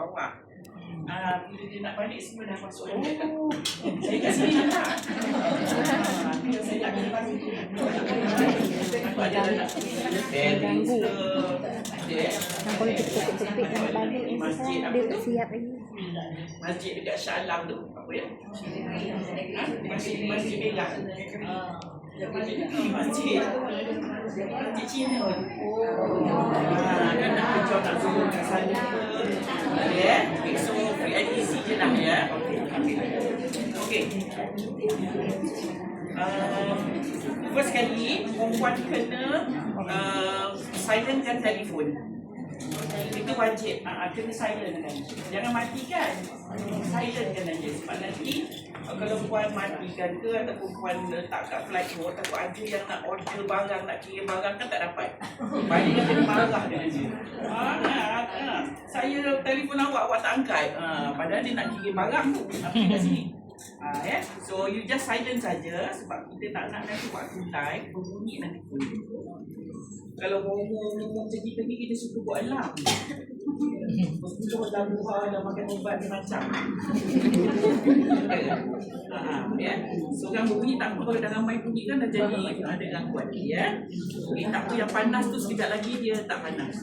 awak. Bila dia nak balik semua dah masuk dalam. Saya kat sini je tak? Saya nak balik balik. Nampak dia nak Ganggu. Kalau tepik-tepik yang balik ni sekarang dia tak siap lagi. Masjid dekat Shah Alam tu apa ya? Masjid Merah. Masjid Cina. Kan nak kerja nak suruh kat sana ya. So free and easy je lah ya. Okey. First kali perempuan kena silentkan telefon. Itu wajib, kena silentkan. Jangan matikan. Silentkan aja. Sebab nanti kalau puan matikan ke ataupun puan letak kat flight mode ataupun ada yang nak order barang, nak kirim barang kan tak dapat. Banyak yang kena marah dengan dia. Saya telefon awak tak angkat. Padahal dia nak kirim barang tu. Tapi kat sini. Ya. So you just silent saja sebab kita tak nak nanti waktu live berbunyi nanti pun. Kalau ngomong macam kita ni, kita suka buat alarm. Betul lagu dah makan ubat dia macam. Ya. So kan berbunyi tak apa, kalau dah ramai bunyi kan dah jadi ada gangguan ya. Okay, tak apa yang panas tu sekejap lagi dia tak panas.